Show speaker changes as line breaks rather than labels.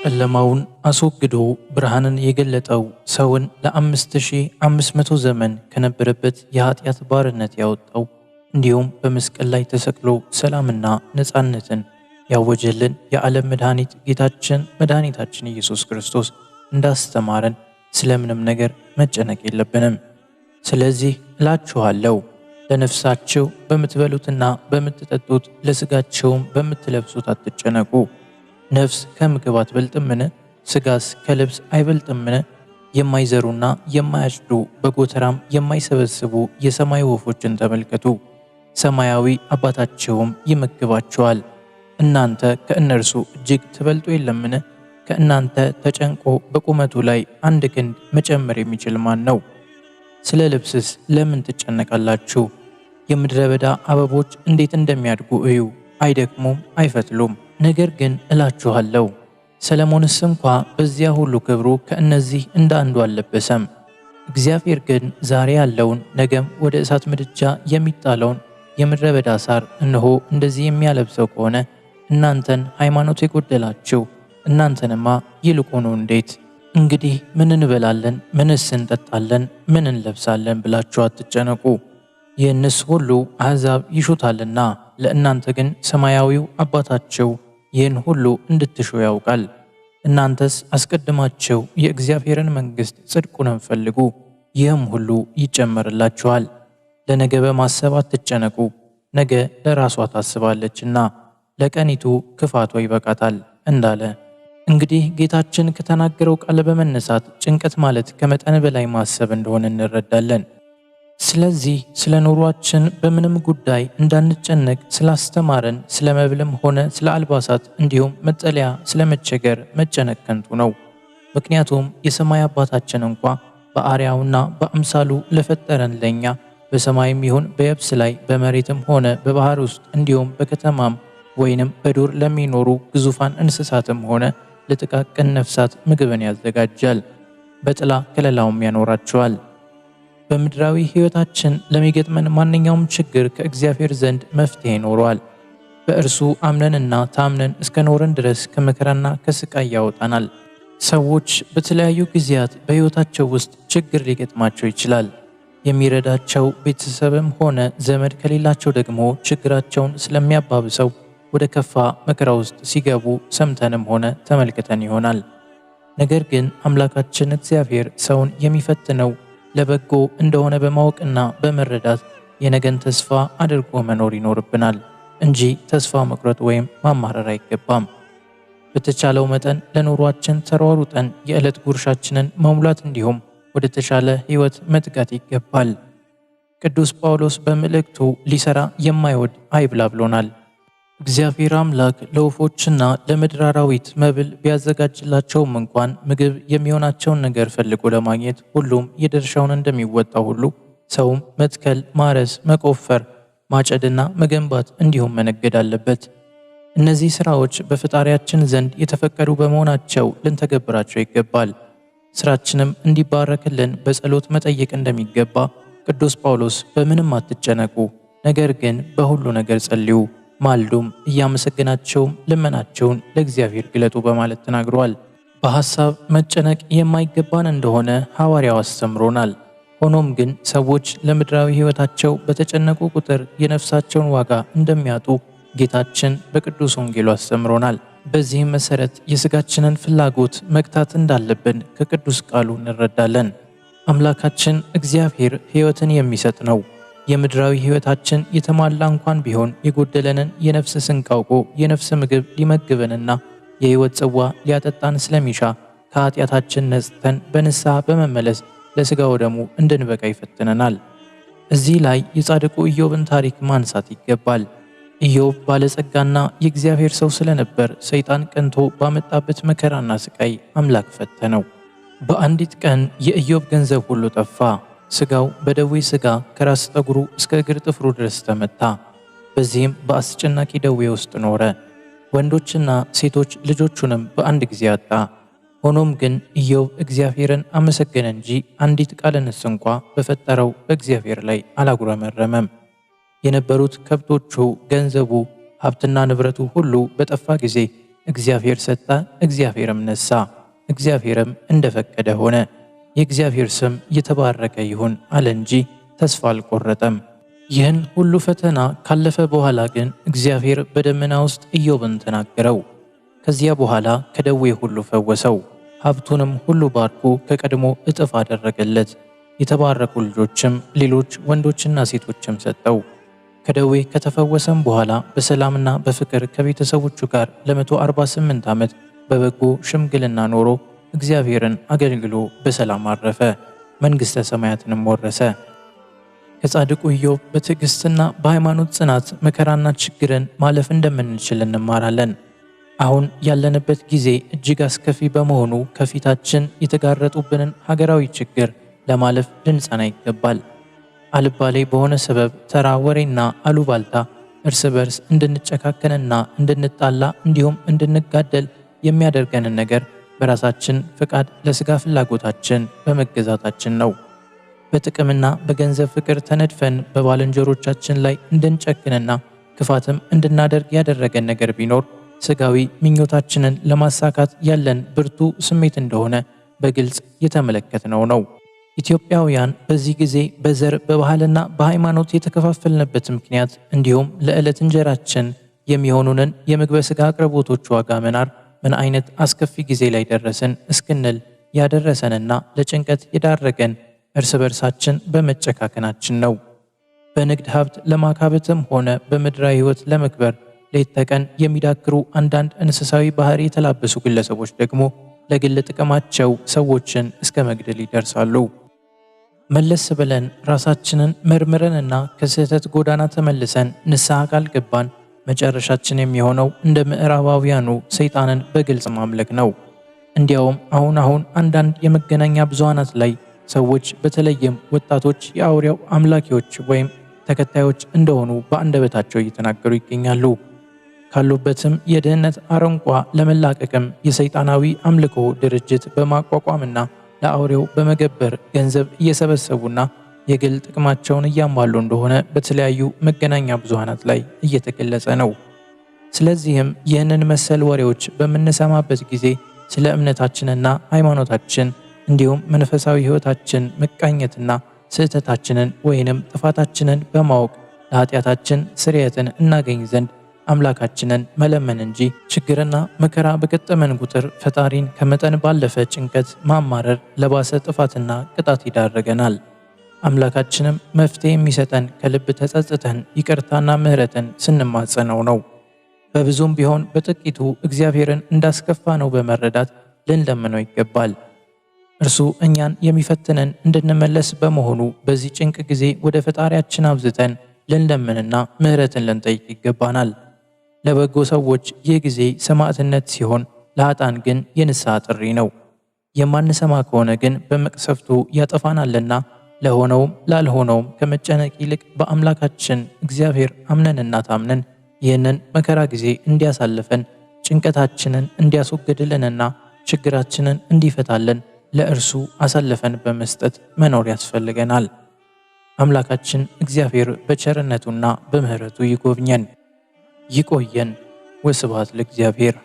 ጨለማውን አስወግዶ ብርሃንን የገለጠው ሰውን ለ5500 ዘመን ከነበረበት የኃጢአት ባርነት ያወጣው እንዲሁም በመስቀል ላይ ተሰቅሎ ሰላምና ነፃነትን ያወጀልን የዓለም መድኃኒት ጌታችን መድኃኒታችን ኢየሱስ ክርስቶስ እንዳስተማረን ስለምንም ነገር መጨነቅ የለብንም። ስለዚህ እላችኋለሁ ለነፍሳችሁ በምትበሉትና በምትጠጡት ለሥጋችሁም በምትለብሱት አትጨነቁ። ነፍስ ከምግብ አትበልጥምን? ሥጋስ ከልብስ አይበልጥምን? የማይዘሩና የማያጭዱ በጎተራም የማይሰበስቡ የሰማይ ወፎችን ተመልከቱ፣ ሰማያዊ አባታችሁም ይመግባቸዋል። እናንተ ከእነርሱ እጅግ ትበልጡ የለምን? ከእናንተ ተጨንቆ በቁመቱ ላይ 1 ክንድ መጨመር የሚችል ማን ነው? ስለ ልብስስ ለምን ትጨነቃላችሁ? የምድረ በዳ አበቦች እንዴት እንደሚያድጉ እዩ፣ አይደክሙም፣ አይፈትሉም። ነገር ግን እላችኋለሁ ሰለሞንስ እንኳ በዚያ ሁሉ ክብሩ ከእነዚህ እንደ አንዱ አልለበሰም። እግዚአብሔር ግን ዛሬ ያለውን ነገም ወደ እሳት ምድጃ የሚጣለውን የምድረ በዳ ሳር እነሆ እንደዚህ የሚያለብሰው ከሆነ እናንተን ሃይማኖት የጎደላችሁ እናንተንማ ይልቁኑ እንዴት! እንግዲህ ምን እንበላለን፣ ምንስ እንጠጣለን፣ ምን እንለብሳለን ብላችሁ አትጨነቁ። ይህንስ ሁሉ አሕዛብ ይሹታልና ለእናንተ ግን ሰማያዊው አባታችሁ ይህን ሁሉ እንድትሹ ያውቃል። እናንተስ አስቀድማችሁ የእግዚአብሔርን መንግሥት ጽድቁንም ፈልጉ፣ ይህም ሁሉ ይጨመርላችኋል። ለነገ በማሰብ አትጨነቁ፣ ነገ ለራሷ ታስባለችና ለቀኒቱ ክፋቷ ይበቃታል እንዳለ። እንግዲህ ጌታችን ከተናገረው ቃል በመነሳት ጭንቀት ማለት ከመጠን በላይ ማሰብ እንደሆነ እንረዳለን። ስለዚህ ስለ ኑሯችን በምንም ጉዳይ እንዳንጨነቅ ስላስተማረን ስለ መብልም ሆነ ስለ አልባሳት እንዲሁም መጠለያ ስለ መቸገር መጨነቅ ከንቱ ነው። ምክንያቱም የሰማይ አባታችን እንኳ በአርአያውና በአምሳሉ ለፈጠረን ለኛ በሰማይም ይሁን በየብስ ላይ በመሬትም ሆነ በባህር ውስጥ እንዲሁም በከተማም ወይንም በዱር ለሚኖሩ ግዙፋን እንስሳትም ሆነ ለጥቃቅን ነፍሳት ምግብን ያዘጋጃል፣ በጥላ ከለላውም ያኖራቸዋል። በምድራዊ ሕይወታችን ለሚገጥመን ማንኛውም ችግር ከእግዚአብሔር ዘንድ መፍትሄ ይኖረዋል። በእርሱ አምነንና ታምነን እስከ ኖርን ድረስ ከመከራና ከስቃይ ያወጣናል። ሰዎች በተለያዩ ጊዜያት በሕይወታቸው ውስጥ ችግር ሊገጥማቸው ይችላል። የሚረዳቸው ቤተሰብም ሆነ ዘመድ ከሌላቸው ደግሞ ችግራቸውን ስለሚያባብሰው ወደ ከፋ መከራ ውስጥ ሲገቡ ሰምተንም ሆነ ተመልክተን ይሆናል። ነገር ግን አምላካችን እግዚአብሔር ሰውን የሚፈትነው ለበጎ እንደሆነ በማወቅና በመረዳት የነገን ተስፋ አድርጎ መኖር ይኖርብናል እንጂ ተስፋ መቁረጥ ወይም ማማረር አይገባም። በተቻለው መጠን ለኑሯችን ተሯሩጠን የዕለት ጉርሻችንን መሙላት እንዲሁም ወደ ተሻለ ሕይወት መትጋት ይገባል። ቅዱስ ጳውሎስ በመልእክቱ ሊሰራ የማይወድ አይብላ ብሎናል። እግዚአብሔር አምላክ ለወፎችና ለምድር አራዊት መብል ቢያዘጋጅላቸውም እንኳን ምግብ የሚሆናቸውን ነገር ፈልጎ ለማግኘት ሁሉም የድርሻውን እንደሚወጣው ሁሉ ሰውም መትከል፣ ማረስ፣ መቆፈር፣ ማጨድና መገንባት እንዲሁም መነገድ አለበት። እነዚህ ሥራዎች በፈጣሪያችን ዘንድ የተፈቀዱ በመሆናቸው ልንተገብራቸው ይገባል። ሥራችንም እንዲባረክልን በጸሎት መጠየቅ እንደሚገባ ቅዱስ ጳውሎስ በምንም አትጨነቁ፣ ነገር ግን በሁሉ ነገር ጸልዩ፣ ማልዱም እያመሰገናቸውም ልመናቸውን ለእግዚአብሔር ግለጡ በማለት ተናግሯል። በሐሳብ መጨነቅ የማይገባን እንደሆነ ሐዋርያው አስተምሮናል። ሆኖም ግን ሰዎች ለምድራዊ ሕይወታቸው በተጨነቁ ቁጥር የነፍሳቸውን ዋጋ እንደሚያጡ ጌታችን በቅዱስ ወንጌሉ አስተምሮናል። በዚህም መሠረት የሥጋችንን ፍላጎት መግታት እንዳለብን ከቅዱስ ቃሉ እንረዳለን። አምላካችን እግዚአብሔር ሕይወትን የሚሰጥ ነው። የምድራዊ ሕይወታችን የተሟላ እንኳን ቢሆን የጎደለንን የነፍስ ስንቅ አውቆ የነፍስ ምግብ ሊመግበንና የሕይወት ጽዋ ሊያጠጣን ስለሚሻ ከኃጢአታችን ነጽተን በንስሐ በመመለስ ለሥጋው ደሙ እንድንበቃ ይፈትነናል። እዚህ ላይ የጻድቁ ኢዮብን ታሪክ ማንሳት ይገባል። ኢዮብ ባለጸጋና የእግዚአብሔር ሰው ስለነበር ሰይጣን ቀንቶ ባመጣበት መከራና ስቃይ አምላክ ፈተነው። በአንዲት ቀን የኢዮብ ገንዘብ ሁሉ ጠፋ። ሥጋው በደዌ ሥጋ ከራስ ጠጉሩ እስከ እግር ጥፍሩ ድረስ ተመታ። በዚህም በአስጨናቂ ደዌ ውስጥ ኖረ። ወንዶችና ሴቶች ልጆቹንም በአንድ ጊዜ አጣ። ሆኖም ግን ኢዮብ እግዚአብሔርን አመሰገነ እንጂ አንዲት ቃልንስ እንኳ በፈጠረው በእግዚአብሔር ላይ አላጉረመረመም። የነበሩት ከብቶቹ፣ ገንዘቡ፣ ሀብትና ንብረቱ ሁሉ በጠፋ ጊዜ እግዚአብሔር ሰጠ፣ እግዚአብሔርም ነሳ፣ እግዚአብሔርም እንደፈቀደ ሆነ። የእግዚአብሔር ስም የተባረከ ይሁን አለ እንጂ ተስፋ አልቆረጠም። ይህን ሁሉ ፈተና ካለፈ በኋላ ግን እግዚአብሔር በደመና ውስጥ ኢዮብን ተናገረው። ከዚያ በኋላ ከደዌ ሁሉ ፈወሰው፣ ሀብቱንም ሁሉ ባርኮ ከቀድሞ እጥፍ አደረገለት። የተባረኩ ልጆችም ሌሎች ወንዶችና ሴቶችም ሰጠው። ከደዌ ከተፈወሰም በኋላ በሰላምና በፍቅር ከቤተሰቦቹ ጋር ለ148 ዓመት በበጎ ሽምግልና ኖሮ እግዚአብሔርን አገልግሎ በሰላም አረፈ፣ መንግሥተ ሰማያትንም ወረሰ። ከጻድቁ ኢዮብ በትዕግሥትና በሃይማኖት ጽናት መከራና ችግርን ማለፍ እንደምንችል እንማራለን። አሁን ያለንበት ጊዜ እጅግ አስከፊ በመሆኑ ከፊታችን የተጋረጡብንን ሀገራዊ ችግር ለማለፍ ልንጸና ይገባል። አልባሌ በሆነ ሰበብ ተራ ወሬና አሉባልታ እርስ በርስ እንድንጨካከንና እንድንጣላ እንዲሁም እንድንጋደል የሚያደርገንን ነገር በራሳችን ፍቃድ ለሥጋ ፍላጎታችን በመገዛታችን ነው። በጥቅምና በገንዘብ ፍቅር ተነድፈን በባልንጀሮቻችን ላይ እንድንጨክንና ክፋትም እንድናደርግ ያደረገን ነገር ቢኖር ሥጋዊ ምኞታችንን ለማሳካት ያለን ብርቱ ስሜት እንደሆነ በግልጽ የተመለከትነው ነው። ኢትዮጵያውያን በዚህ ጊዜ በዘር በባህልና በሃይማኖት የተከፋፈልንበት ምክንያት እንዲሁም ለዕለት እንጀራችን የሚሆኑንን የምግበ ሥጋ አቅርቦቶች ዋጋ መናር ምን አይነት አስከፊ ጊዜ ላይ ደረስን እስክንል ያደረሰንና ለጭንቀት የዳረገን እርስ በርሳችን በመጨካከናችን ነው። በንግድ ሀብት ለማካበትም ሆነ በምድራዊ ሕይወት ለመክበር ሌት ተቀን የሚዳክሩ አንዳንድ እንስሳዊ ባህሪ የተላበሱ ግለሰቦች ደግሞ ለግል ጥቅማቸው ሰዎችን እስከ መግደል ይደርሳሉ። መለስ ብለን ራሳችንን መርምረንና ከስህተት ጎዳና ተመልሰን ንስሐ ካልገባን መጨረሻችን የሚሆነው እንደ ምዕራባውያኑ ሰይጣንን በግልጽ ማምለክ ነው። እንዲያውም አሁን አንዳንድ የመገናኛ ብዙሃናት ላይ ሰዎች በተለይም ወጣቶች የአውሬው አምላኪዎች ወይም ተከታዮች እንደሆኑ በአንደበታቸው እየተናገሩ ይገኛሉ። ካሉበትም የድህነት አረንቋ ለመላቀቅም የሰይጣናዊ አምልኮ ድርጅት በማቋቋምና ለአውሬው በመገበር ገንዘብ እየሰበሰቡና የግል ጥቅማቸውን እያሟሉ እንደሆነ በተለያዩ መገናኛ ብዙሃናት ላይ እየተገለጸ ነው። ስለዚህም ይህንን መሰል ወሬዎች በምንሰማበት ጊዜ ስለ እምነታችንና ሃይማኖታችን እንዲሁም መንፈሳዊ ሕይወታችን መቃኘትና ስህተታችንን ወይንም ጥፋታችንን በማወቅ ለኃጢአታችን ስርየትን እናገኝ ዘንድ አምላካችንን መለመን እንጂ ችግርና መከራ በገጠመን ቁጥር ፈጣሪን ከመጠን ባለፈ ጭንቀት ማማረር ለባሰ ጥፋትና ቅጣት ይዳረገናል። አምላካችንም መፍትሄ የሚሰጠን ከልብ ተጸጽተን ይቅርታና ምሕረትን ስንማጸነው ነው። በብዙም ቢሆን በጥቂቱ እግዚአብሔርን እንዳስከፋ ነው በመረዳት ልንለምነው ይገባል። እርሱ እኛን የሚፈትነን እንድንመለስ በመሆኑ በዚህ ጭንቅ ጊዜ ወደ ፈጣሪያችን አብዝተን ልንለምንና ምሕረትን ልንጠይቅ ይገባናል። ለበጎ ሰዎች ይህ ጊዜ ሰማዕትነት ሲሆን፣ ለኃጥአን ግን የንስሐ ጥሪ ነው። የማንሰማ ከሆነ ግን በመቅሰፍቱ ያጠፋናልና ለሆነውም ላልሆነውም ከመጨነቅ ይልቅ በአምላካችን እግዚአብሔር አምነንና ታምነን ይህንን መከራ ጊዜ እንዲያሳልፈን ጭንቀታችንን እንዲያስወግድልንና ችግራችንን እንዲፈታልን ለእርሱ አሳልፈን በመስጠት መኖር ያስፈልገናል። አምላካችን እግዚአብሔር በቸርነቱና በምሕረቱ ይጎብኘን። ይቆየን። ወስብሐት ለእግዚአብሔር።